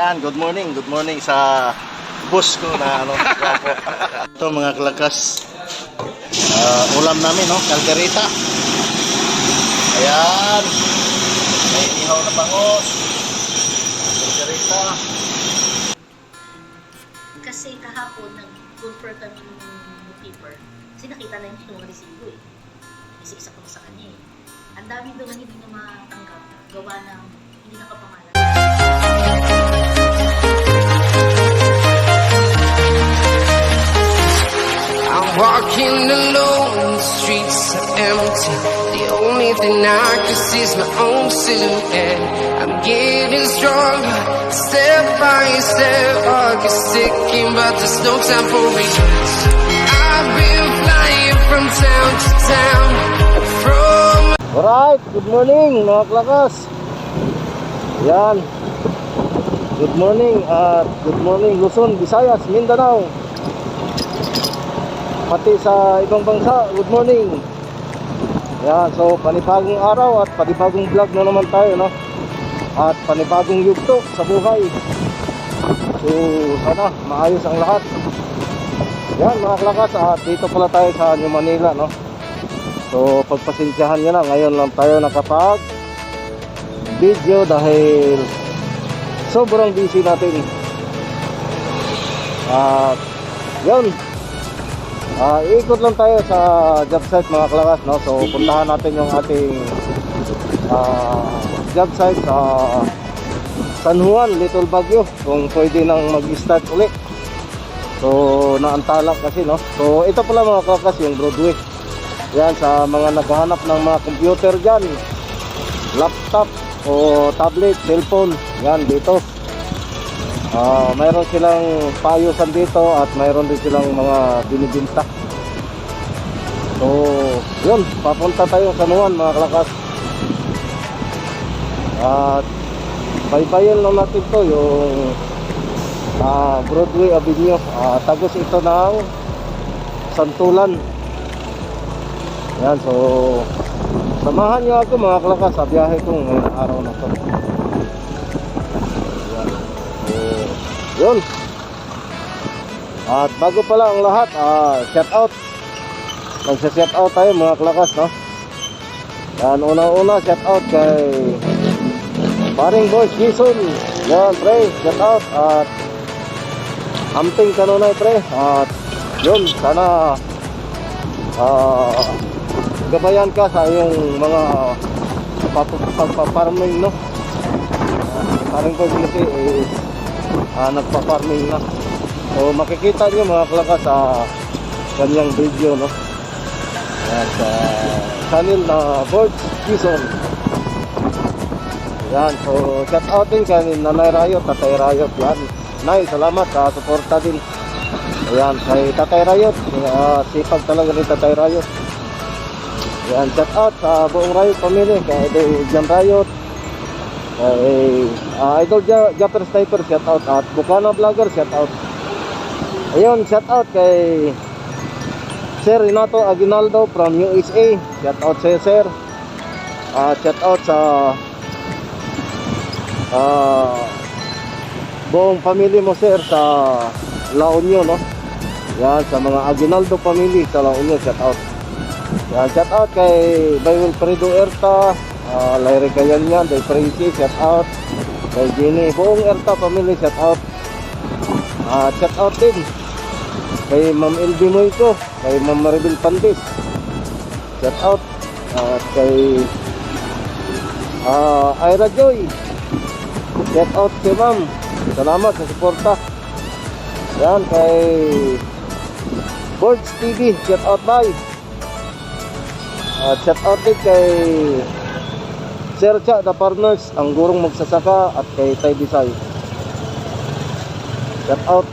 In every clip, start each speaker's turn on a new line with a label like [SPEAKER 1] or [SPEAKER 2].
[SPEAKER 1] Yan, good morning sa boss ko na ano, gwapo. Ito mga kalakas, ulam namin, no, kaldereta. Ayan, may ihaw na bangos, kaldereta.
[SPEAKER 2] Kasi kahapon nag-confer kami ng paper, kasi nakita na yung mga resibo eh. Isa-isa ko sa kanya eh. Ang dami doon na hindi na matanggap, gawa ng hindi nakapangalan.
[SPEAKER 3] Walking alone, the streets are empty. The only thing I can see is my own silhouette. I'm getting stronger, step by step. I get sticking, but there's no time for regrets. I've been flying from town to town. From
[SPEAKER 1] Alright, good morning mga kalakas. Yan, good morning at good morning Luzon, Visayas, Mindanao, pati sa ibang bansa, good morning. Yan, so panibagong araw at panibagong vlog na naman tayo, no? At panibagong yugto sa buhay. So sana maayos ang lahat. Yan mga kalakas, at dito pala tayo sa New Manila, no? So pagpasensyahan nyo na, ngayon lang tayo nakapag video dahil sobrang busy natin. At yun, ikot lang tayo sa job site mga kalakas, no? So puntahan natin yung ating job site sa San Juan, Little Baguio, kung pwede nang mag-start ulit. So naantala kasi, no? So ito pala mga kalakas yung Broadway. Yan, sa mga naghahanap ng mga computer dyan, laptop o tablet, cellphone, yan dito. Mayroon silang paayusan dito at mayroon din silang mga binibinta. So yun, papunta tayo sa San Juan mga kalakas. At baybayin lang natin to yung Broadway Avenue. Tagos ito ng Santulan. Yan, so samahan nyo ako mga kalakas sa biyahe kong ngayong araw na to. Yun. At bago pala ang lahat, shout out. Magsa-shout out tayo mga kalakas, no? Yan, unang-una shout out kay Paring Boys Jason. Yan, pre, shout out. At amping kanunay, pre. At yun, sana gabayan ka sa iyong mga pagpaparming, no? Paring Boys kasi nagpa-farming na. So makikita nyo mga kalakas sa kanyang video, no? At channel na Birds Season. Yan, so shout out din kay Nanay Rayot, Tatay Rayot. Yan, Nay, salamat sa suporta din. Ayan, kay Tatay Rayot, sipag talaga ni Tatay Rayot. Yan, shout out sa buong Rayot family, kay Jan Rayot, Idol Japper Sniper, shout out. At Bukana Vlogger, shout out. Ayun, shout out kay Sir Renato Aguinaldo from USA, shout out sa sir. Shout out sa buong family mo sir sa La Union, no? Yan, sa mga Aguinaldo family sa La Union, shout out. Yan, shout out kay Bay Wilfredo Erta, Larry Kayanyan, Day Prissy, shout out. Kay Jenny, buong Erta family, shout out. Shout out din kay Ma'am LB Moito, kay Ma'am Maribel Pandis, shout out. At kay Ira Joy, shout out kay Ma'am, salamat sa suporta. Yan, kay Birds TV, shout out bye. Shout out din kay Sir Cha the Farmers, ang gurong magsasaka, at kay Tay Bisay, shout out.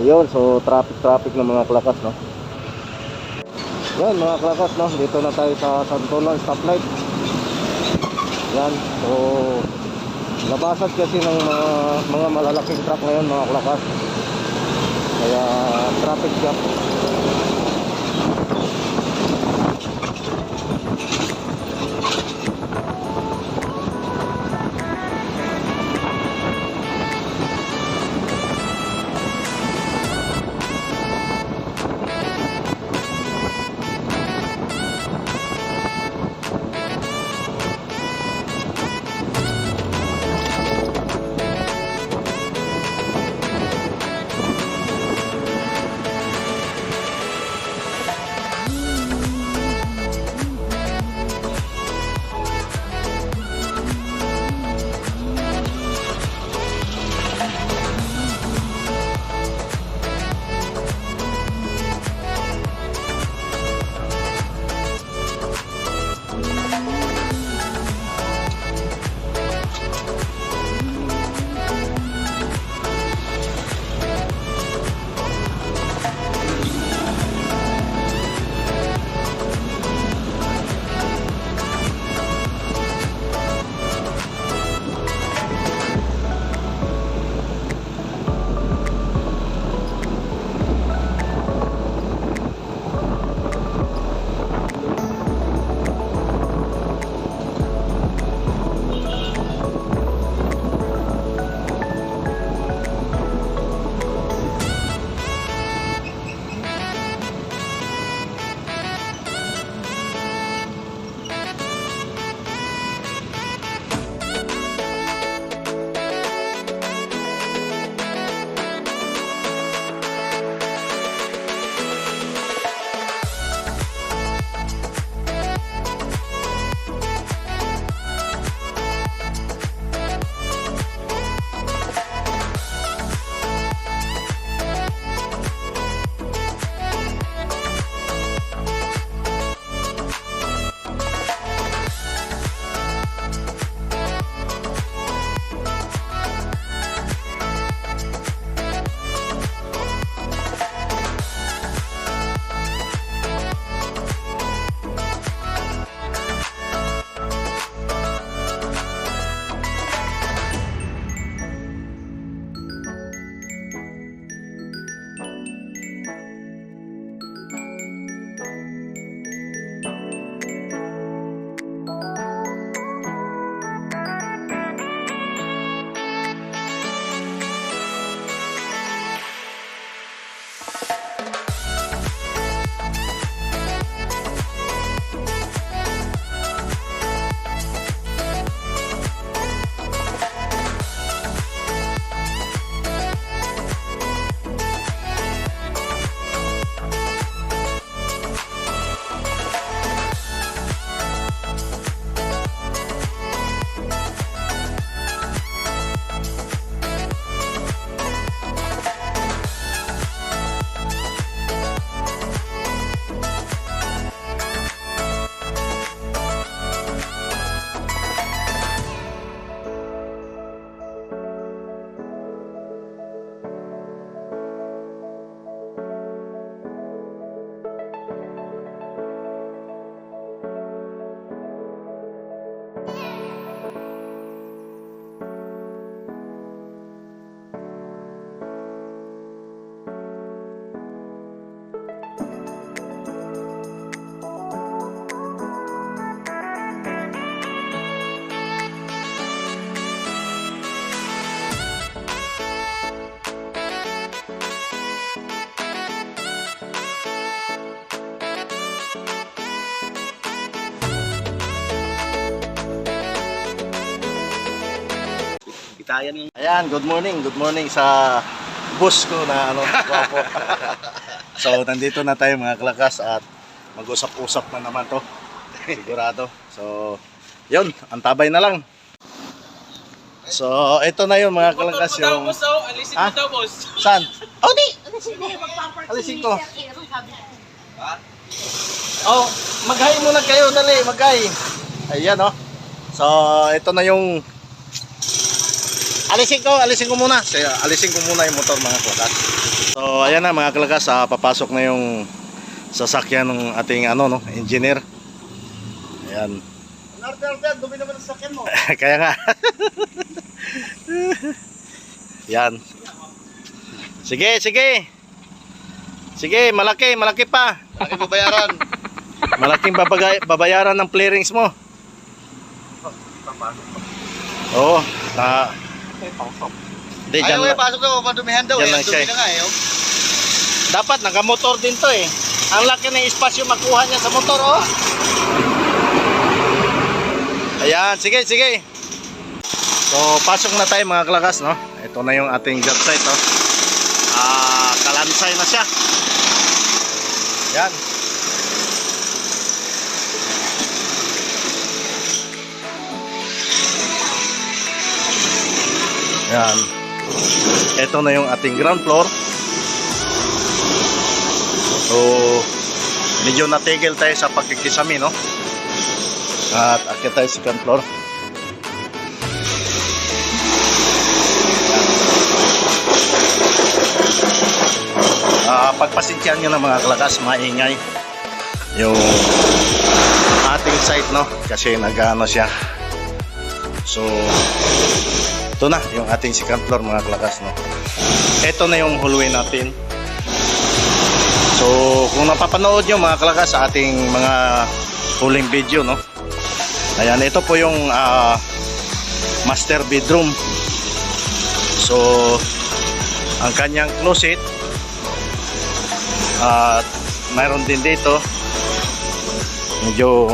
[SPEAKER 1] Ayun, so traffic na mga kalakas, no? Yan mga kalakas, no? Dito na tayo sa Santulan stoplight. Yan, so labasan kasi ng mga malalaking truck ngayon mga kalakas, kaya traffic jam.
[SPEAKER 4] Kaya nyo.
[SPEAKER 1] Ayan, good morning sa boss ko na ano, gwapo. So, nandito na tayo mga kalakas at mag-usap-usap na naman to. Sigurado. So, yun, antabay na lang. So, ito na yun mga kalakas yung...
[SPEAKER 4] Alisin
[SPEAKER 1] mo
[SPEAKER 4] daw, boss.
[SPEAKER 1] Saan? Oh, di!
[SPEAKER 2] Hindi, magpapark
[SPEAKER 1] Alisin
[SPEAKER 2] si
[SPEAKER 1] ko.
[SPEAKER 2] Sir Aaron, sabi ko.
[SPEAKER 1] Oh, mag-hi muna kayo, dali, mag-hi. Ayan, oh. So, ito na yung... Alisin ko muna. So, alisin ko muna yung motor mga kalakas. So, ayan na mga kalakas, papasok na yung sasakyan ng ating ano, no, engineer. Ayan.
[SPEAKER 4] Dumi naman ang sakyan mo.
[SPEAKER 1] Kaya nga. Yan. Sige, malaki pa.
[SPEAKER 4] Laki babayaran.
[SPEAKER 1] Malaking babayaran ng clearings mo. Oo, Hindi,
[SPEAKER 4] Ayaw
[SPEAKER 1] dyan,
[SPEAKER 4] pasok daw, madumihan daw.
[SPEAKER 1] Diyan lang siya,
[SPEAKER 4] Dumi na nga eh.
[SPEAKER 1] dapat nakamotor din to eh. Ang laki ng espasyo makuha niya sa motor, oh. Ayan, sige. So, pasok na tayo mga kalakas, no? Ito na yung ating job site, oh. Kalansay na siya. Yan. Yan. Ito na yung ating ground floor. So, medyo natigil tayo sa pagkikisami, no? At akyat tayo sa second floor. Pagpasensyahan nyo na mga kalakas, maingay yung ating site, no? Kasi nag-ano siya. So, ito na yung ating second floor mga kalakas, no? Ito na yung hallway natin. So, kung napapanood nyo mga kalakas sa ating mga huling video, no? Ayan, ito po yung master bedroom. So, ang kanyang closet at mayroon din dito medyo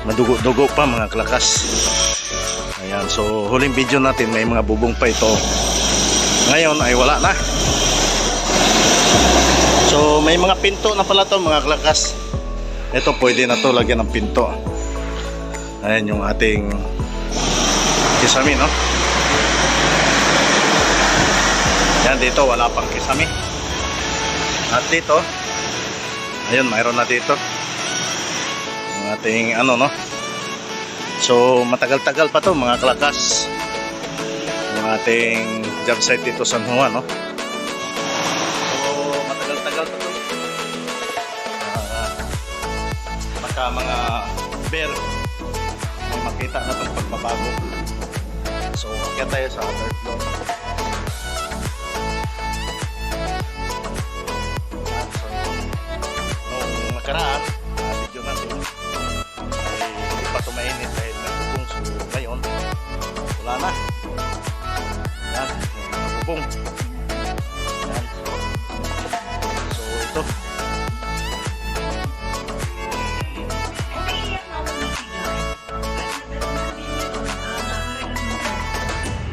[SPEAKER 1] madugo-dugo pa mga kalakas. Ayan, so huling video natin may mga bubong pa ito. Ngayon ay wala na. So may mga pinto na pala to mga kalakas. Ito pwede na to lagyan ng pinto. Ayan yung ating kisame, no? Yan, dito wala pang kisame. At dito, ayun, mayroon na dito yung ating ano, no? So matagal-tagal pa to mga kalakas yung ating job site dito sa San Juan, no? So matagal-tagal pa to. Baka mga bear may makita na itong pagbabago. So kaya tayo sa third floor. Nung nakaraan, video natin ay hindi pa tumainit dahil nagbubong. So ngayon, wala na. Yan, nagbubong. Yan. So ito.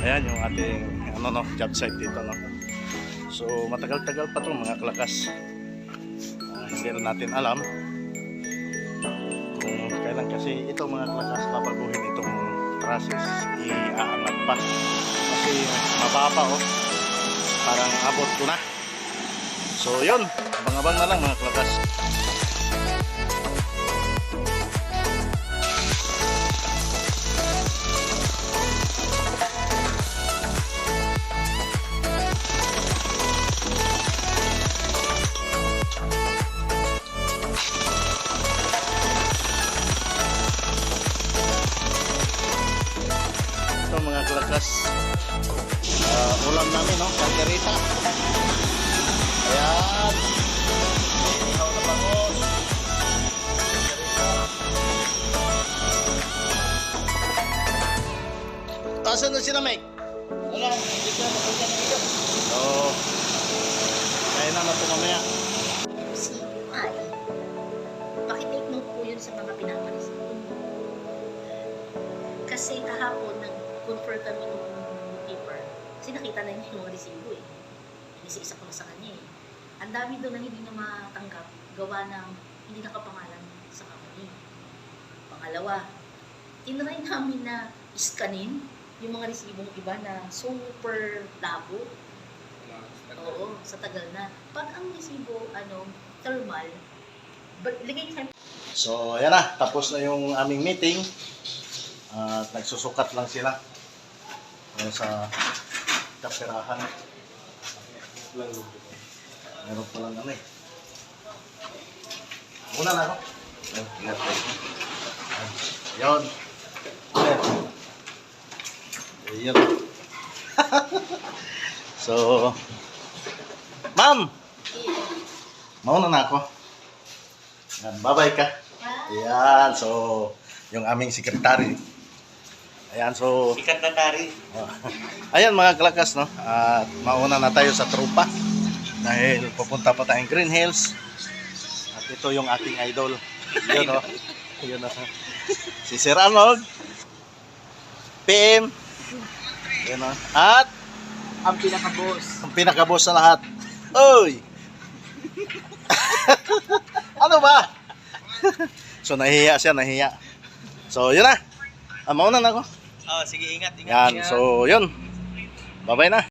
[SPEAKER 1] Ayan yung ating ano, no, job site dito, no. So matagal-tagal pa 'to mga kalakas. Hindi na natin alam kung kailan kasi ito mga kalakas papaguhin itong process, iaangat pa kasi mababa, oh, parang abot ko na. So yun, abang-abang na lang mga kalakas. Mga kalakas, ulam namin, no? Kaldereta. Ayan, ihaw na bangos. Asan na sila, Mike?
[SPEAKER 4] Wala, dito na dito.
[SPEAKER 1] So, kaya na ito mamaya.
[SPEAKER 2] Si Ay, pakitake note po yun sa mga pinapalis. Kasi kahapon, nag-confer kami ng Kasi nakita na yung mga resibo eh. Isa-isa ko na sa kanya eh. Ang dami doon na hindi na matanggap gawa ng hindi nakapangalan sa company. Pangalawa, tinry namin na iskanin yung mga resibong iba na super labo. Oo, sa tagal na. Pag ang resibo, thermal, ligay tayo.
[SPEAKER 1] So, ayan na. Tapos na yung aming meeting. At nagsusukat lang sila. Ayan sa kapirahan. Meron pa lang eh. Muna na ako. Ingat tayo. Ayun. Ayun. So, ma'am! Mauna na ako. Yan, bye-bye ka. Ayan, so, yung aming sekretary. Ayan, so...
[SPEAKER 4] Sikat na tari.
[SPEAKER 1] Ayan mga kalakas, no? At mauna na tayo sa trupa. Dahil pupunta pa tayong Green Hills. At ito yung ating idol. Yun, no? Yun, no? Si Sir Arnold. PM. Yun, no? At
[SPEAKER 4] Ang pinaka-boss.
[SPEAKER 1] ang pinaka-boss sa lahat. Oy! Ano ba? So nahihiya siya, nahihiya. So yun na. Mauna na ako.
[SPEAKER 4] Oh, sige, ingat.
[SPEAKER 1] Yan, so yun. Bye-bye na.